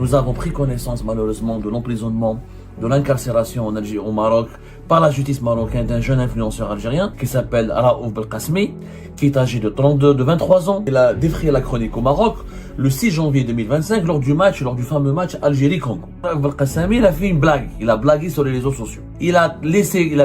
Nous avons pris connaissance malheureusement de l'emprisonnement, de l'incarcération en Algérie, au Maroc, par la justice marocaine d'un jeune influenceur algérien qui s'appelle Raouf Belkacemi, qui est âgé de 23 ans. Il a défrayé la chronique au Maroc le 6 janvier 2025 lors du fameux match Algérie-Congo. Raouf Belkacemi, il a fait une blague, il a blagué sur les réseaux sociaux. Il a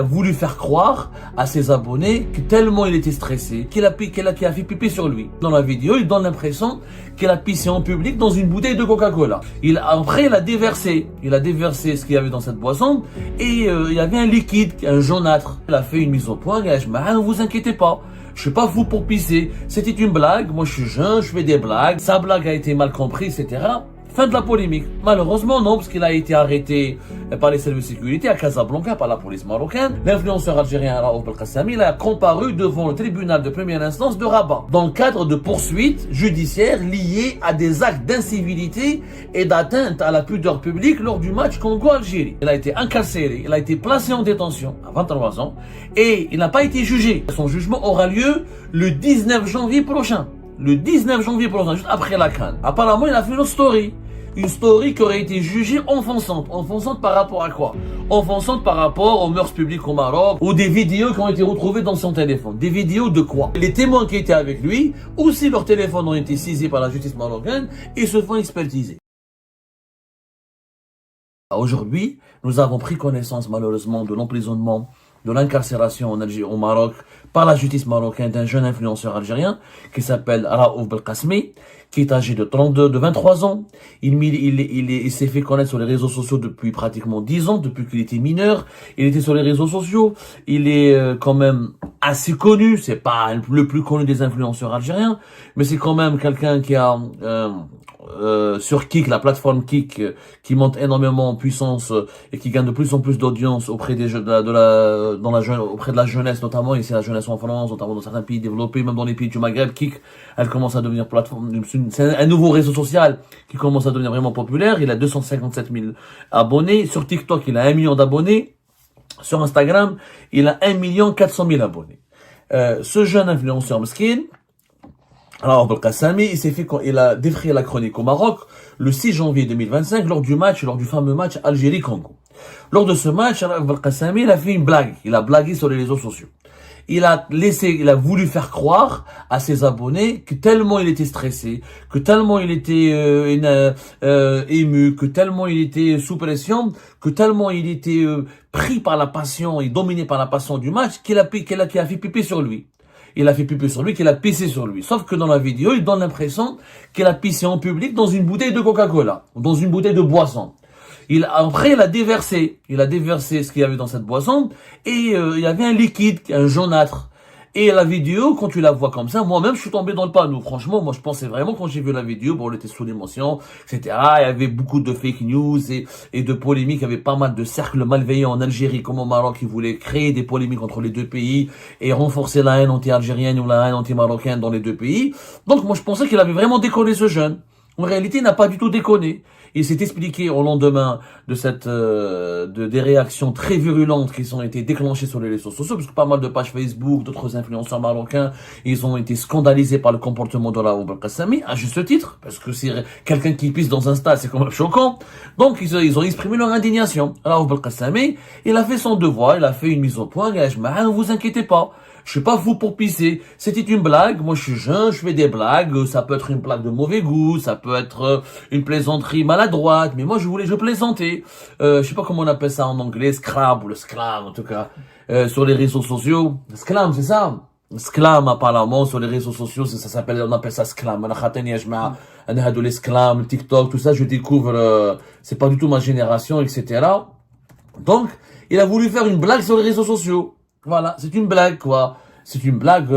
voulu faire croire à ses abonnés que tellement il était stressé, qu'il a fait pipi sur lui. Dans la vidéo, il donne l'impression qu'il a pissé en public dans une bouteille de Coca-Cola. Après, il a déversé ce qu'il y avait dans cette boisson et il y avait un liquide, un jaunâtre. Il a fait une mise au point, il a dit, ne vous inquiétez pas, je suis pas fou pour pisser, c'était une blague, moi je suis jeune, je fais des blagues, sa blague a été mal comprise, etc. Fin de la polémique. Malheureusement, non, parce qu'il a été arrêté par les services de sécurité à Casablanca, par la police marocaine. L'influenceur algérien Raouf Belkacemi a comparu devant le tribunal de première instance de Rabat, dans le cadre de poursuites judiciaires liées à des actes d'incivilité et d'atteinte à la pudeur publique lors du match Congo-Algérie. Il a été incarcéré, il a été placé en détention à 23 ans et il n'a pas été jugé. Son jugement aura lieu le 19 janvier prochain. Le 19 janvier prochain, juste après la CAN. Apparemment, il a fait une story qui aurait été jugée offensante. Offensante par rapport à quoi? Offensante par rapport aux mœurs publiques au Maroc, ou des vidéos qui ont été retrouvées dans son téléphone. Des vidéos de quoi? Les témoins qui étaient avec lui, aussi leurs téléphones ont été saisis par la justice marocaine et se font expertiser. Aujourd'hui, nous avons pris connaissance malheureusement de l'emprisonnement, de l'incarcération en Algérie, au Maroc, par la justice marocaine d'un jeune influenceur algérien qui s'appelle Raouf Belkacemi, qui est âgé de 23 ans. Il s'est fait connaître sur les réseaux sociaux depuis pratiquement 10 ans, depuis qu'il était mineur. Il était sur les réseaux sociaux. Il est quand même assez connu. C'est pas le plus connu des influenceurs algériens, mais c'est quand même quelqu'un qui a sur Kik, la plateforme Kik, qui monte énormément en puissance et qui gagne de plus en plus d'audience auprès des auprès de la jeunesse, notamment ici la jeunesse en France, notamment dans certains pays développés, même dans les pays du Maghreb. Kik, elle commence à devenir c'est un nouveau réseau social qui commence à devenir vraiment populaire. Il a 257 000 abonnés. Sur TikTok, il a 1 million d'abonnés. Sur Instagram, il a 1 400 000 abonnés. Ce jeune influenceur mesquin, alors, Belkacemi, il a défrayé la chronique au Maroc le 6 janvier 2025 lors du fameux match Algérie-Congo. Lors de ce match, Belkacemi, il a fait une blague. Il a blagué sur les réseaux sociaux. Il a voulu faire croire à ses abonnés que tellement il était stressé, que tellement il était ému, que tellement il était sous pression, que tellement il était pris par la passion et dominé par la passion du match qu'il a fait pipi sur lui. Il a fait pipi sur lui, qu'il a pissé sur lui. Sauf que dans la vidéo, il donne l'impression qu'il a pissé en public dans une bouteille de Coca-Cola, dans une bouteille de boisson. Après, il a déversé ce qu'il y avait dans cette boisson et il y avait un liquide, un jaunâtre. Et la vidéo, quand tu la vois comme ça, moi-même, je suis tombé dans le panneau. Franchement, moi, je pensais vraiment, quand j'ai vu la vidéo, bon, on était sous l'émotion, etc. Il y avait beaucoup de fake news et de polémiques. Il y avait pas mal de cercles malveillants en Algérie comme au Maroc qui voulaient créer des polémiques entre les deux pays et renforcer la haine anti-algérienne ou la haine anti-marocaine dans les deux pays. Donc, moi, je pensais qu'il avait vraiment déconné, ce jeune. En réalité, il n'a pas du tout déconné. Il s'est expliqué au lendemain de des réactions très virulentes qui ont été déclenchées sur les réseaux sociaux, parce que pas mal de pages Facebook, d'autres influenceurs marocains, ils ont été scandalisés par le comportement de Raouf Belkacemi, à juste titre, parce que c'est quelqu'un qui pisse dans un stade, c'est quand même choquant. Donc, ils ont exprimé leur indignation. Raouf Belkacemi, il a fait son devoir, il a fait une mise au point, il a dit, ne vous inquiétez pas. Je suis pas fou pour pisser. C'était une blague. Moi, je suis jeune, je fais des blagues. Ça peut être une blague de mauvais goût. Ça peut être une plaisanterie maladroite. Mais moi, je plaisantais. Je sais pas comment on appelle ça en anglais. Scrab ou le sclam, en tout cas. Sur les réseaux sociaux. Sclam, c'est ça? Sclam, apparemment, sur les réseaux sociaux, on appelle ça sclam. Les sclam, TikTok, tout ça, je découvre, c'est pas du tout ma génération, etc. Donc, il a voulu faire une blague sur les réseaux sociaux. Voilà, c'est une blague, quoi. C'est une blague,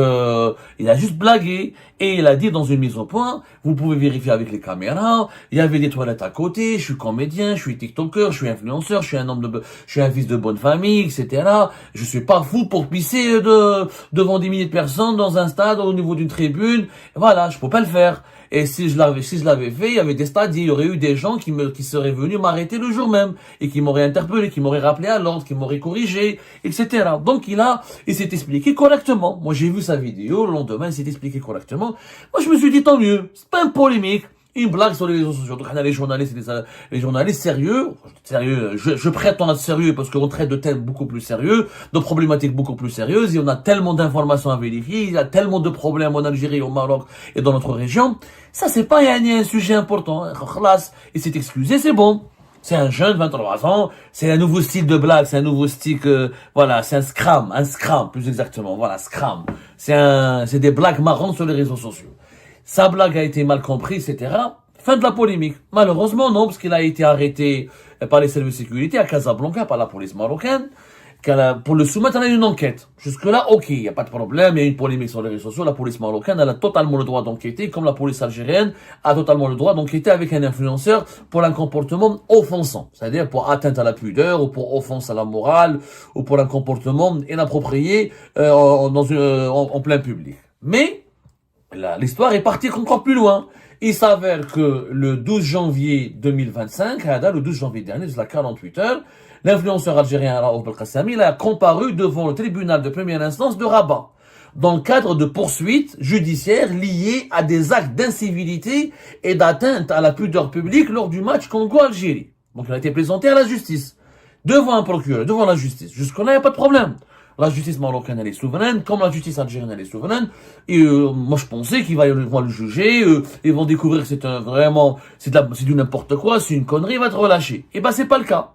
il a juste blagué, et il a dit dans une mise au point, vous pouvez vérifier avec les caméras, il y avait des toilettes à côté, je suis comédien, je suis tiktoker, je suis influenceur, je suis un fils de bonne famille, etc. Je suis pas fou pour pisser devant des milliers de personnes dans un stade, au niveau d'une tribune. Voilà, je peux pas le faire. Et si je l'avais fait, il y avait des stades, il y aurait eu des gens qui seraient venus m'arrêter le jour même, et qui m'auraient interpellé, qui m'auraient rappelé à l'ordre, qui m'auraient corrigé, etc. Donc il s'est expliqué correctement. Moi, j'ai vu sa vidéo, le lendemain, il s'est expliqué correctement. Moi, je me suis dit, tant mieux. C'est pas une polémique. Une blague sur les réseaux sociaux. Donc, les journalistes sérieux, je prétends être sérieux parce qu'on traite de thèmes beaucoup plus sérieux, de problématiques beaucoup plus sérieuses, et on a tellement d'informations à vérifier, il y a tellement de problèmes en Algérie, au Maroc et dans notre région. Ça, c'est pas un sujet important. Khlas, il s'est excusé, c'est bon. C'est un jeune, 23 ans, c'est un nouveau style de blague, c'est un nouveau style voilà, c'est un scram, plus exactement, voilà, scram. C'est des blagues marrantes sur les réseaux sociaux. Sa blague a été mal comprise, etc. Fin de la polémique. Malheureusement, non, parce qu'il a été arrêté par les services de sécurité à Casablanca, par la police marocaine. Pour le soumettre à une enquête. Jusque-là, ok, il n'y a pas de problème, il y a une polémique sur les réseaux sociaux, la police marocaine, elle a totalement le droit d'enquêter, comme la police algérienne a totalement le droit d'enquêter avec un influenceur pour un comportement offensant, c'est-à-dire pour atteinte à la pudeur, ou pour offense à la morale, ou pour un comportement inapproprié en plein public. Mais, l'histoire est partie encore plus loin. Il s'avère que le 12 janvier 2025, le 12 janvier dernier, c'est la 48 heures, l'influenceur algérien Raouf Belkacemi a comparu devant le tribunal de première instance de Rabat, dans le cadre de poursuites judiciaires liées à des actes d'incivilité et d'atteinte à la pudeur publique lors du match Congo-Algérie. Donc il a été présenté à la justice, devant un procureur, devant la justice. Jusque-là, il n'y a pas de problème. La justice marocaine, elle est souveraine, comme la justice algérienne, elle est souveraine. Et moi, je pensais qu'ils vont le juger, ils vont découvrir que c'est du n'importe quoi, c'est une connerie, il va être relâché. Et ben, c'est pas le cas.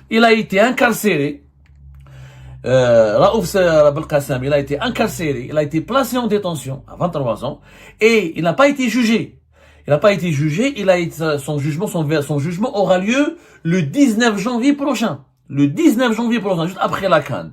Il a été incarcéré. Raouf Belkacemi, il a été incarcéré, il a été placé en détention à 23 ans, et il n'a pas été jugé. Il n'a pas été jugé, son jugement aura lieu le 19 janvier prochain. Le 19 janvier prochain, juste après la CAN.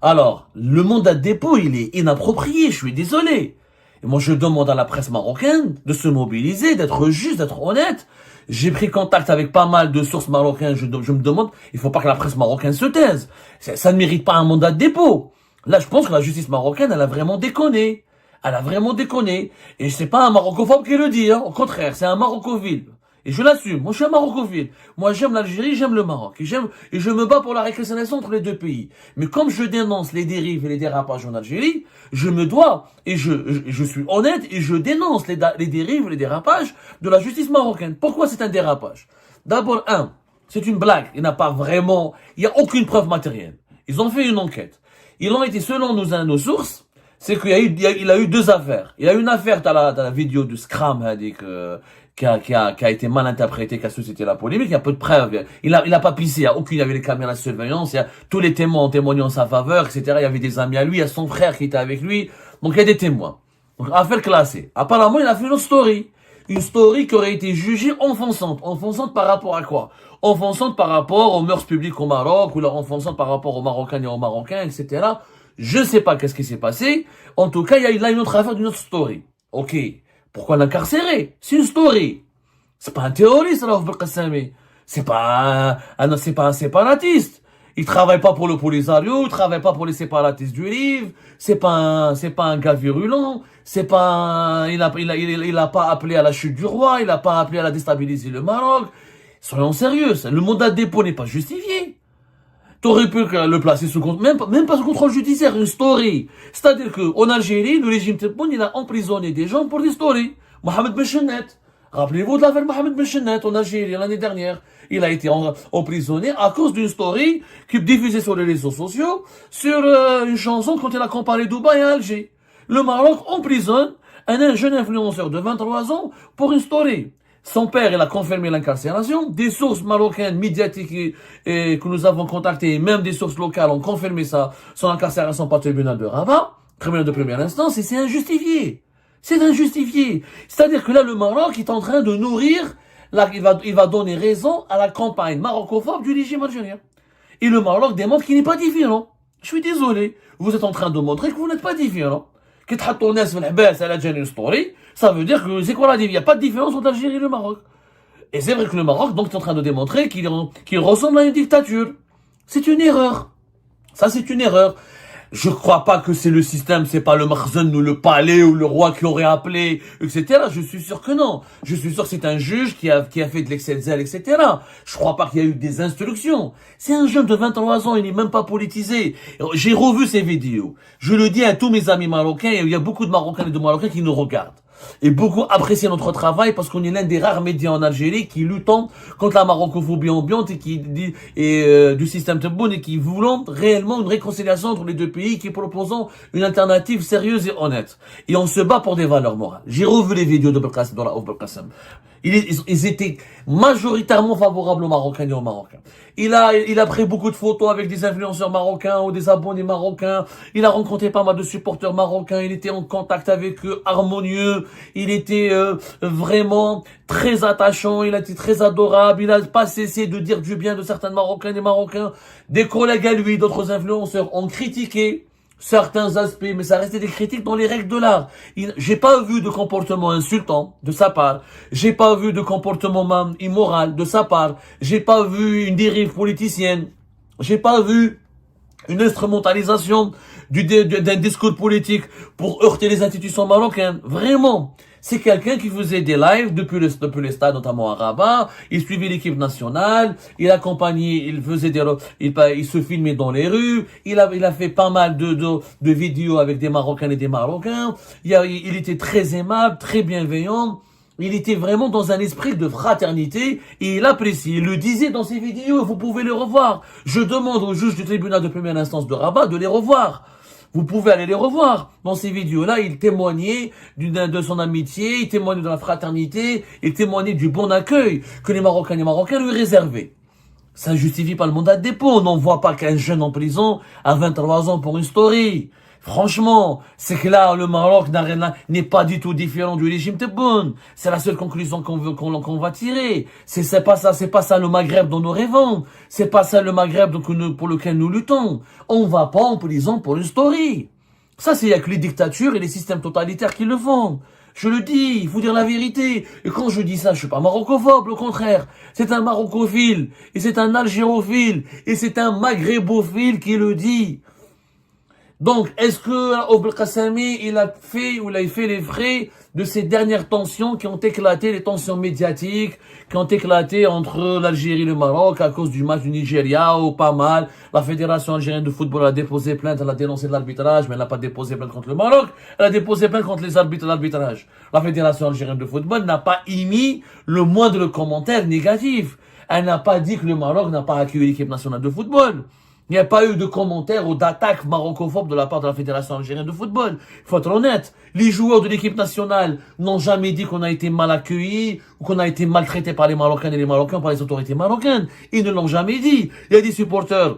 Alors, le mandat de dépôt, il est inapproprié, je suis désolé. Et moi, je demande à la presse marocaine de se mobiliser, d'être juste, d'être honnête. J'ai pris contact avec pas mal de sources marocaines, je me demande, il faut pas que la presse marocaine se taise. Ça ne mérite pas un mandat de dépôt. Là, je pense que la justice marocaine, elle a vraiment déconné. Elle a vraiment déconné. Et c'est pas un marocophobe qui le dit, hein. Au contraire, c'est un marocophile. Et je l'assume. Moi, je suis un marocophile. Moi, j'aime l'Algérie, j'aime le Maroc. Et je me bats pour la réconciliation entre les deux pays. Mais comme je dénonce les dérives et les dérapages en Algérie, je me dois, et je suis honnête, et je dénonce les dérives et les dérapages de la justice marocaine. Pourquoi c'est un dérapage? D'abord, c'est une blague. Il n'y a aucune preuve matérielle. Ils ont fait une enquête. Ils ont été, selon nos sources, c'est qu'il a eu deux affaires. Il y a une affaire dans la vidéo de Scram, qui a été mal interprété, qui a suscité la polémique. Il y a peu de preuves. Il a pas pissé. Il y avait les caméras de surveillance. Tous les témoins ont témoigné en sa faveur, etc. Il y avait des amis à lui. Il y a son frère qui était avec lui. Donc, il y a des témoins. Donc, affaire classée. Apparemment, il a fait une autre story. Une story qui aurait été jugée offensante. Offensante par rapport à quoi? Offensante par rapport aux mœurs publiques au Maroc, ou offensante par rapport aux Marocains et aux Marocains, etc. Je sais pas qu'est-ce qui s'est passé. En tout cas, il y a une autre affaire d'une autre story. Ok. Pourquoi l'incarcérer? C'est une story. C'est pas un terroriste, Raouf Belkacemi. C'est pas un séparatiste. Il travaille pas pour le Polisario, il travaille pas pour les séparatistes du livre. C'est pas un gars virulent. Il a pas appelé à la chute du roi, il a pas appelé à la déstabiliser le Maroc. Soyons sérieux, le mandat de dépôt n'est pas justifié. T'aurais pu le placer sous contrôle, même pas sous contrôle judiciaire, une story. C'est-à-dire que, en Algérie, le régime Tebboune, il a emprisonné des gens pour des stories. Mohamed Benchenet. Rappelez-vous de l'affaire Mohamed Benchenet en Algérie l'année dernière. Il a été emprisonné à cause d'une story qu'il diffusait sur les réseaux sociaux sur une chanson quand il a comparé Dubaï à Alger. Le Maroc emprisonne un jeune influenceur de 23 ans pour une story. Son père, il a confirmé l'incarcération. Des sources marocaines médiatiques que nous avons contactées, même des sources locales, ont confirmé son incarcération par le tribunal de Rabat, tribunal de première instance, et c'est injustifié. C'est injustifié. C'est-à-dire que là, le Maroc est en train de nourrir, il va donner raison à la campagne marocophobe du régime algérien. Et le Maroc démontre qu'il n'est pas différent. Je suis désolé. Vous êtes en train de montrer que vous n'êtes pas différent. Ça veut dire que c'est quoi la différence? Il n'y a pas de différence entre l'Algérie et le Maroc. Et c'est vrai que le Maroc, donc, est en train de démontrer qu'il ressemble à une dictature. C'est une erreur. Ça, c'est une erreur. Je crois pas que c'est le système, c'est pas le Makhzen ou le palais ou le roi qui aurait appelé, etc. Je suis sûr que non. Je suis sûr que c'est un juge qui a fait de l'excès de zèle, etc. Je crois pas qu'il y a eu des instructions. C'est un jeune de 23 ans, il n'est même pas politisé. J'ai revu ces vidéos. Je le dis à tous mes amis marocains, il y a beaucoup de Marocains et de Marocains qui nous regardent. et beaucoup apprécient notre travail parce qu'on est l'un des rares médias en Algérie qui luttent contre la marocophobie ambiante et du système Tebboune et qui voulons réellement une réconciliation entre les deux pays, qui proposons une alternative sérieuse et honnête. Et on se bat pour des valeurs morales. J'ai revu les vidéos de Belkacem, de Raouf Belkacem. Ils étaient majoritairement favorables aux Marocains et aux Marocains. Il a pris beaucoup de photos avec des influenceurs marocains ou des abonnés marocains. Il a rencontré pas mal de supporters marocains. Il était en contact avec eux, harmonieux. Il était vraiment très attachant. Il a été très adorable. Il a pas cessé de dire du bien de certains Marocains et Marocains. Des collègues à lui, d'autres influenceurs ont critiqué certains aspects, mais ça restait des critiques dans les règles de l'art. J'ai pas vu de comportement insultant de sa part. J'ai pas vu de comportement immoral de sa part. J'ai pas vu une dérive politicienne. J'ai pas vu une instrumentalisation d'un discours politique pour heurter les institutions marocaines. Vraiment. C'est quelqu'un qui faisait des lives depuis les stades, notamment à Rabat. Il suivait l'équipe nationale. Il accompagnait, il se filmait dans les rues. Il a fait pas mal de vidéos avec des Marocains et des Marocains. Il était très aimable, très bienveillant. Il était vraiment dans un esprit de fraternité et il appréciait. Il le disait dans ses vidéos. Vous pouvez les revoir. Je demande au juge du tribunal de première instance de Rabat de les revoir. Vous pouvez aller les revoir. Dans ces vidéos-là, il témoignait de son amitié, il témoignait de la fraternité, il témoignait du bon accueil que les Marocains et les Marocains lui réservaient. Ça ne justifie pas le mandat de dépôt. On n'envoie pas qu'un jeune en prison à 23 ans pour une story. Franchement, c'est que là, le Maroc n'est pas du tout différent du régime Tebboune. C'est la seule conclusion qu'on va tirer. C'est pas ça le Maghreb dont nous rêvons. C'est pas ça le Maghreb pour lequel nous luttons. On va pas en prison pour une story. Ça, il y a que les dictatures et les systèmes totalitaires qui le font. Je le dis, il faut dire la vérité. Et quand je dis ça, je suis pas maroccophobe, au contraire. C'est un marocophile, et c'est un algérophile, et c'est un maghrébophile qui le dit. Donc, est-ce que Raouf Belkacem, il a fait les frais de ces dernières tensions qui ont éclaté, les tensions médiatiques, qui ont éclaté entre l'Algérie et le Maroc à cause du match du Nigeria, ou pas mal. La Fédération algérienne de football a déposé plainte, elle a dénoncé l'arbitrage, mais elle n'a pas déposé plainte contre le Maroc, elle a déposé plainte contre les arbitres de l'arbitrage. La Fédération algérienne de football n'a pas émis le moindre commentaire négatif. Elle n'a pas dit que le Maroc n'a pas accueilli l'équipe nationale de football. Il n'y a pas eu de commentaires ou d'attaques marocophobes de la part de la Fédération algérienne de football. Il faut être honnête. Les joueurs de l'équipe nationale n'ont jamais dit qu'on a été mal accueillis ou qu'on a été maltraité par les Marocains et les Marocains, par les autorités marocaines. Ils ne l'ont jamais dit. Il y a des supporters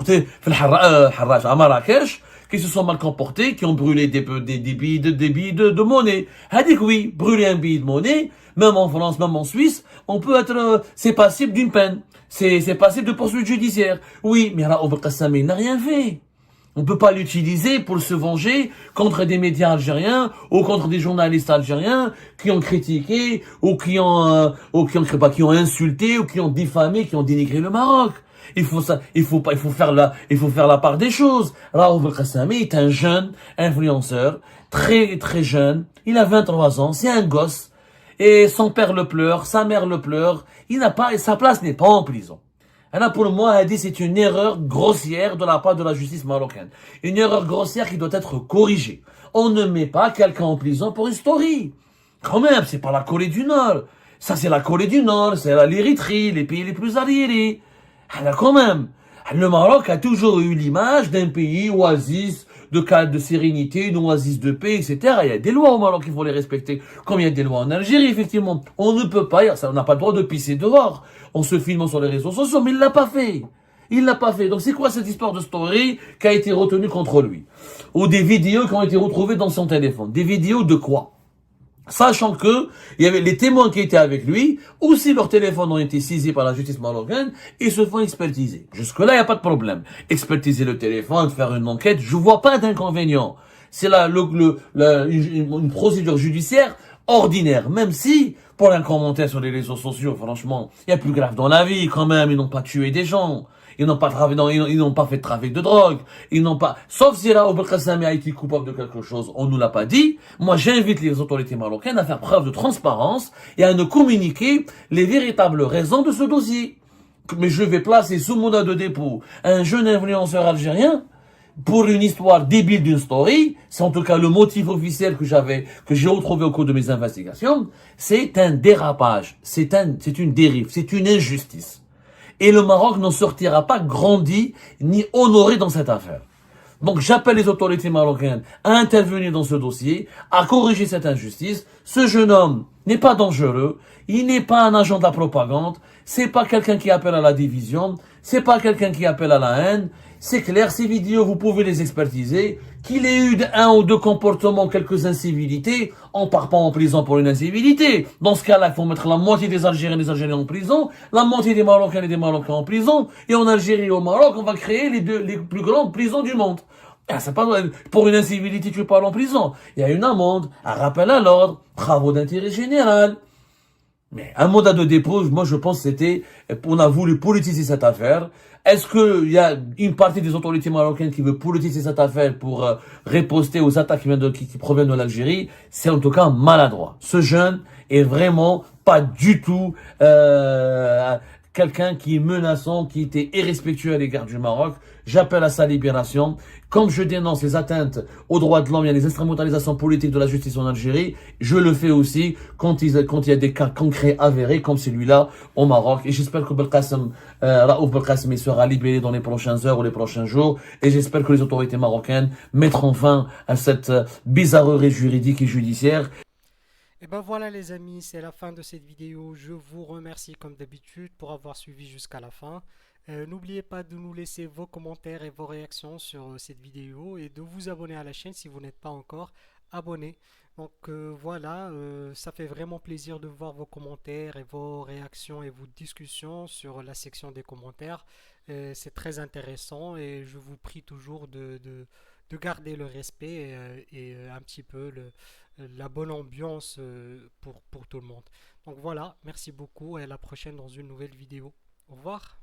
à Marrakech qui se sont mal comportés, qui ont brûlé des billes de monnaie. Elle dit que oui, brûler un billet de monnaie, même en France, même en Suisse, on peut être, c'est passible d'une peine. C'est passible de poursuite judiciaire. Oui, mais Raouf Belkacem, il n'a rien fait. On ne peut pas l'utiliser pour se venger contre des médias algériens ou contre des journalistes algériens qui ont critiqué ou qui ont insulté ou qui ont diffamé, qui ont dénigré le Maroc. Il faut faire la part des choses. Raouf Belkacem est un jeune influenceur, très, très jeune. Il a 23 ans, c'est un gosse. Et son père le pleure, sa mère le pleure. Sa place n'est pas en prison. Et là, pour moi, elle dit c'est une erreur grossière de la part de la justice marocaine. Une erreur grossière qui doit être corrigée. On ne met pas quelqu'un en prison pour une story. Quand même, c'est pas la Corée du Nord. Ça, c'est la Corée du Nord, c'est l'Érythrée, les pays les plus arriérés. Alors, quand même, le Maroc a toujours eu l'image d'un pays oasis, de cadre de sérénité, une oasis de paix, etc. Il y a des lois au Maroc, il faut les respecter. Comme il y a des lois en Algérie, effectivement. On ne peut pas, on n'a pas le droit de pisser dehors. On se filme sur les réseaux sociaux, mais il l'a pas fait. Il l'a pas fait. Donc c'est quoi cette histoire de story qui a été retenue contre lui? Ou des vidéos qui ont été retrouvées dans son téléphone. Des vidéos de quoi? Sachant que il y avait les témoins qui étaient avec lui, aussi leurs téléphones ont été saisis par la justice marocaine et se font expertiser. Jusque-là, il n'y a pas de problème. Expertiser le téléphone, faire une enquête, je vois pas d'inconvénient. C'est une procédure judiciaire ordinaire, même si, pour un commentaire sur les réseaux sociaux, franchement, il y a plus grave dans la vie quand même, ils n'ont pas tué des gens. Ils n'ont pas fait de trafic de drogue. Sauf si Raouf Belkacem a été coupable de quelque chose, on nous l'a pas dit. Moi, j'invite les autorités marocaines à faire preuve de transparence et à nous communiquer les véritables raisons de ce dossier. Mais je vais placer sous mandat de dépôt un jeune influenceur algérien pour une histoire débile d'une story, c'est en tout cas le motif officiel que j'ai retrouvé au cours de mes investigations, c'est un dérapage, c'est une dérive, c'est une injustice. Et le Maroc n'en sortira pas grandi ni honoré dans cette affaire. Donc j'appelle les autorités marocaines à intervenir dans ce dossier, à corriger cette injustice. Ce jeune homme n'est pas dangereux, il n'est pas un agent de la propagande, c'est pas quelqu'un qui appelle à la division, c'est pas quelqu'un qui appelle à la haine. C'est clair, ces vidéos, vous pouvez les expertiser. Qu'il ait eu un ou deux comportements, quelques incivilités, on part pas en prison pour une incivilité. Dans ce cas-là, il faut mettre la moitié des Algériens et des Algériens en prison, la moitié des Marocains et des Marocains en prison, et en Algérie et au Maroc, on va créer les plus grandes prisons du monde. C'est pas, pour une incivilité, tu parles en prison. Il y a une amende, un rappel à l'ordre, travaux d'intérêt général. Mais un mandat de dépôt, moi je pense que on a voulu politiser cette affaire. Est-ce qu'il y a une partie des autorités marocaines qui veut politiser cette affaire pour riposter aux attaques qui proviennent de l'Algérie? C'est en tout cas maladroit. Ce jeune est vraiment pas du tout quelqu'un qui est menaçant, qui était irrespectueux à l'égard du Maroc. J'appelle à sa libération. Comme je dénonce les atteintes aux droits de l'homme et les instrumentalisations politiques de la justice en Algérie, je le fais aussi quand il y a des cas concrets avérés comme celui-là au Maroc. Et j'espère que Raouf Belkacem sera libéré dans les prochaines heures ou les prochains jours. Et j'espère que les autorités marocaines mettront fin à cette bizarrerie juridique et judiciaire. Et ben voilà les amis, c'est la fin de cette vidéo. Je vous remercie comme d'habitude pour avoir suivi jusqu'à la fin. N'oubliez pas de nous laisser vos commentaires et vos réactions sur cette vidéo et de vous abonner à la chaîne si vous n'êtes pas encore abonné. Donc voilà, ça fait vraiment plaisir de voir vos commentaires et vos réactions et vos discussions sur la section des commentaires. C'est très intéressant et je vous prie toujours de garder le respect et un petit peu la bonne ambiance pour tout le monde. Donc voilà, merci beaucoup et à la prochaine dans une nouvelle vidéo. Au revoir.